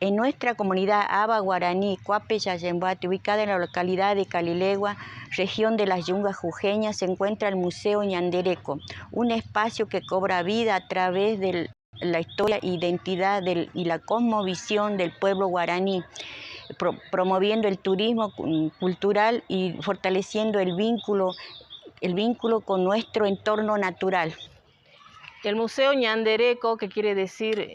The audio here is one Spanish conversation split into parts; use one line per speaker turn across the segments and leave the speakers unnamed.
En nuestra comunidad Aba Guaraní, Cuape Yayembuate, ubicada en la localidad de Calilegua, región de las Yungas Jujeñas, se encuentra el Museo Ñandereco, un espacio que cobra vida a través de la historia, identidad y la cosmovisión del pueblo guaraní, promoviendo el turismo cultural y fortaleciendo el vínculo con nuestro entorno natural.
El Museo Ñandereco, que quiere decir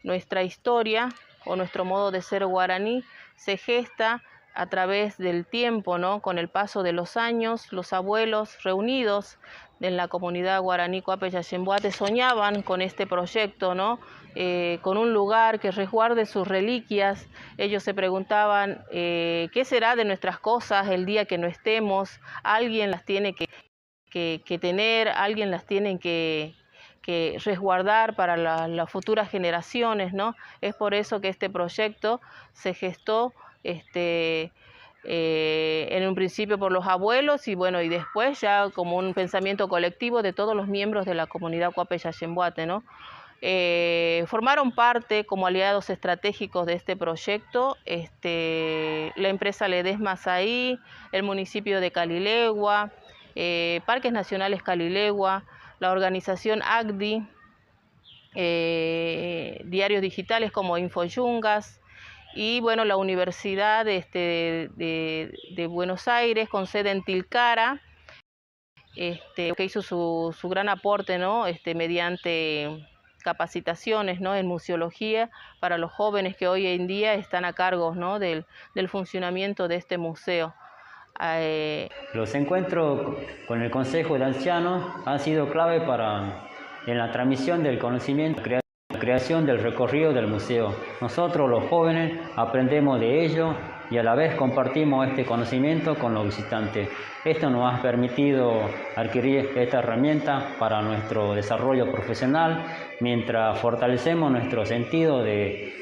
nuestra historia o nuestro modo de ser guaraní, se gesta a través del tiempo, ¿no? Con el paso de los años. Los abuelos reunidos en la comunidad guaraní Cuape Yayembuate soñaban con este proyecto, ¿no? Con un lugar que resguarde sus reliquias. Ellos se preguntaban qué será de nuestras cosas el día que no estemos. Alguien las tiene que tener, alguien las tiene que resguardar para las futuras generaciones, ¿no? Es por eso que este proyecto se gestó en un principio por los abuelos y bueno, y después ya como un pensamiento colectivo de todos los miembros de la comunidad Cuape Yayembuate, ¿no? Formaron parte como aliados estratégicos de este proyecto la empresa Ledesma Saí, el municipio de Calilegua, Parques Nacionales Calilegua, la organización ACDI, diarios digitales como Infoyungas y bueno, la Universidad de Buenos Aires con sede en Tilcara, que hizo su gran aporte, ¿no? Mediante capacitaciones, ¿no? En museología para los jóvenes que hoy en día están a cargo, ¿no? del funcionamiento de este museo.
Los encuentros con el Consejo de Ancianos han sido clave en la transmisión del conocimiento, la creación del recorrido del museo. Nosotros los jóvenes aprendemos de ello y a la vez compartimos este conocimiento con los visitantes. Esto nos ha permitido adquirir esta herramienta para nuestro desarrollo profesional mientras fortalecemos nuestro sentido de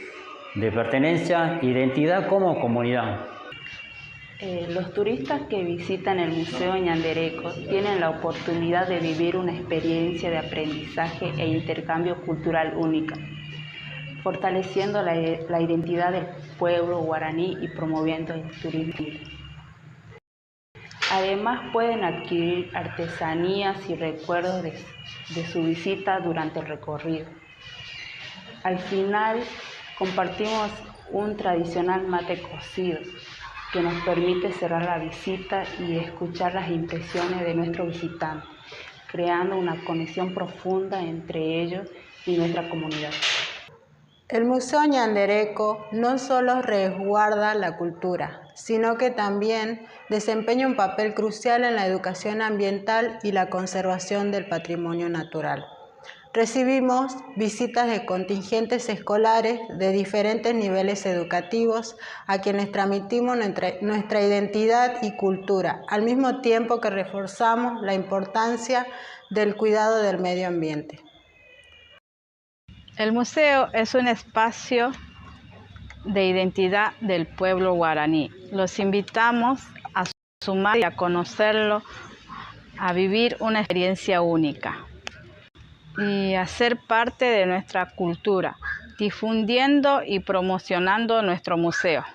pertenencia e identidad como comunidad.
Los turistas que visitan el Museo Ñandereco tienen la oportunidad de vivir una experiencia de aprendizaje e intercambio cultural única, fortaleciendo la identidad del pueblo guaraní y promoviendo el turismo. Además pueden adquirir artesanías y recuerdos de su visita durante el recorrido. Al final compartimos un tradicional mate cocido, que nos permite cerrar la visita y escuchar las impresiones de nuestros visitantes, creando una conexión profunda entre ellos y nuestra comunidad.
El Museo Ñandereco no solo resguarda la cultura, sino que también desempeña un papel crucial en la educación ambiental y la conservación del patrimonio natural. Recibimos visitas de contingentes escolares de diferentes niveles educativos a quienes transmitimos nuestra identidad y cultura, al mismo tiempo que reforzamos la importancia del cuidado del medio ambiente.
El museo es un espacio de identidad del pueblo guaraní. Los invitamos a sumar y a conocerlo, a vivir una experiencia única y a ser parte de nuestra cultura, difundiendo y promocionando nuestro museo.